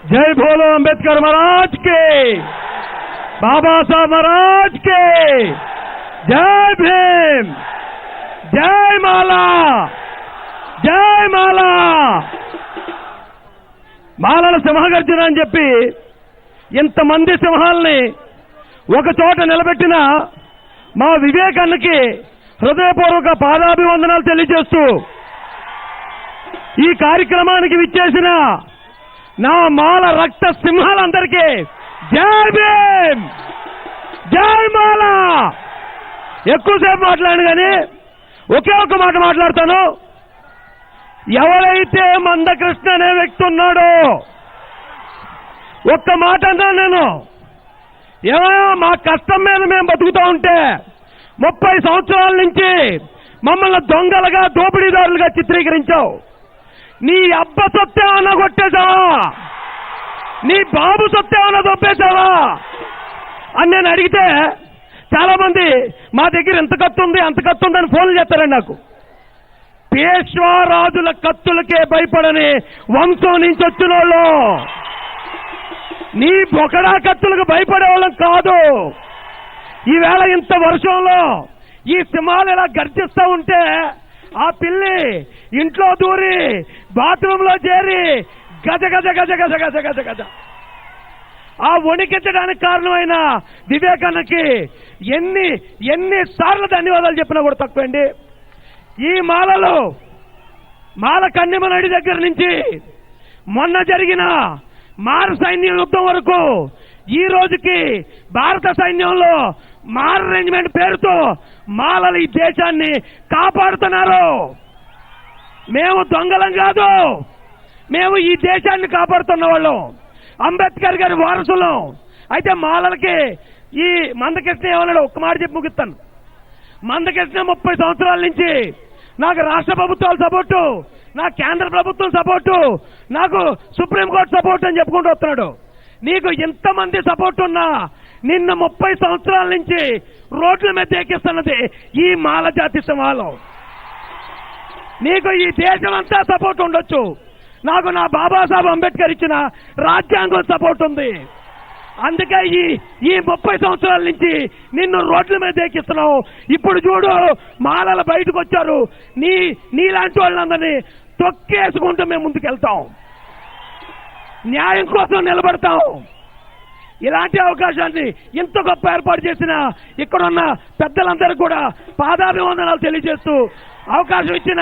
जय बोलो अंबेडकर महाराज के, बाबा साहब महाराज के, जय भीम, जय माला, जय माला. మాలల సింహగర్జన అని చెప్పి ఇంతమంది సింహాల్ని ఒక చోట నిలబెట్టిన మా వివేకానికి హృదయపూర్వక పాదాభివందనాలు తెలియజేస్తూ ఈ కార్యక్రమానికి విచ్చేసిన నా మాల రక్త సింహాలందరికీ జై భీమ్, జై మాల. ఎక్కువసేపు మాట్లాడాను కానీ ఒకే ఒక మాట మాట్లాడతాను. ఎవరైతే మందకృష్ణ అనే వ్యక్తి ఉన్నాడో ఒక్క మాట అన్నా నేను, ఏమో మా కష్టం మీద మేము బతుకుతూ ఉంటే 30 సంవత్సరాల నుంచి మమ్మల్ని దొంగలుగా దోపిడీదారులుగా చిత్రీకరించావు. నీ అబ్బ సొత్తేమన్నా కొట్టేశావా, నీ బాబు సొత్తేమన్నా దొబ్బేశావా అని నేను అడిగితే చాలా మంది మా దగ్గర ఎంత కత్తుంది అంత కత్తుంది అని ఫోన్లు చేస్తారండి నాకు. పేష్వా రాజుల కత్తులకే భయపడని వంశం నుంచి వచ్చిన వాళ్ళు, నీ బొకడా కత్తులకు భయపడే వాళ్ళం కాదు. ఈవేళ ఇంత వర్షంలో ఈ సింహాలు ఇలా గర్జిస్తూ ఉంటే ఆ పిల్లి ఇంట్లో దూరి బాత్రూంలో చేరి గజ గజ గజ గజ గజ గజ గజ ఆ వణికించడానికి కారణమైన వివేకానికి ఎన్నిసార్లు ధన్యవాదాలు చెప్పినా కూడా తక్కువండి. ఈ మాలలో మాల కన్నెమనడి దగ్గర నుంచి మొన్న జరిగిన మార సైన్య యుద్ధం వరకు ఈ రోజుకి భారత సైన్యంలో మార అరేంజ్మెంట్ పేరుతో మాలలు ఈ దేశాన్ని కాపాడుతున్నారు. మేము దొంగలం కాదు, మేము ఈ దేశాన్ని కాపాడుతున్న వాళ్ళం, అంబేద్కర్ గారి వారసులం. అయితే మాలలకి ఈ మందకృష్ణ ఏమన్నాడు ఒక్క మాట చెప్పి ముగిస్తాను. మందకృష్ణ 30 సంవత్సరాల నుంచి నాకు రాష్ట్ర ప్రభుత్వాల సపోర్టు, నా కేంద్ర ప్రభుత్వం సపోర్టు, నాకు సుప్రీంకోర్టు సపోర్టు అని చెప్పుకుంటూ వస్తున్నాడు. నీకు ఇంతమంది సపోర్ట్ ఉన్నా నిన్న 30 సంవత్సరాల నుంచి రోడ్ల మీద ఎక్కిస్తున్నది ఈ మాల జాతి సింహాలు. నీకు ఈ దేశం అంతా సపోర్ట్ ఉండొచ్చు, నాకు నా బాబాసాహెబ్ అంబేద్కర్ ఇచ్చిన రాజ్యాంగం సపోర్ట్ ఉంది. అందుకే ఈ 30 సంవత్సరాల నుంచి నిన్ను రోడ్ల మీద ఎక్కిస్తున్నావు. ఇప్పుడు చూడు మాలలు బయటకు వచ్చారు, నీలాంటి వాళ్ళందరినీ తొక్కేసుకుంటూ మేము ముందుకెళ్తాం, న్యాయం కోసం నిలబడతాం. ఇలాంటి అవకాశాన్ని ఇంత గొప్ప ఏర్పాటు చేసిన ఇక్కడున్న పెద్దలందరికీ కూడా పాదాభివందనాలు తెలియజేస్తూ అవకాశం ఇచ్చిన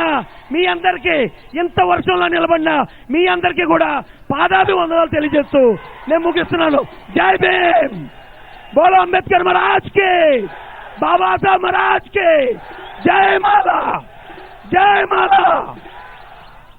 మీ అందరికీ, ఇంత వర్షంలో నిలబడిన మీ అందరికీ కూడా పాదాభివందనాలు తెలియజేస్తూ నేను ముగిస్తున్నాను. జై భీమ్, బోలో అంబేద్కర్ మహారాజ్ కి, బాబా సాహెబ్ మహారాజ్ కి, జై మాలా, జై మాలా.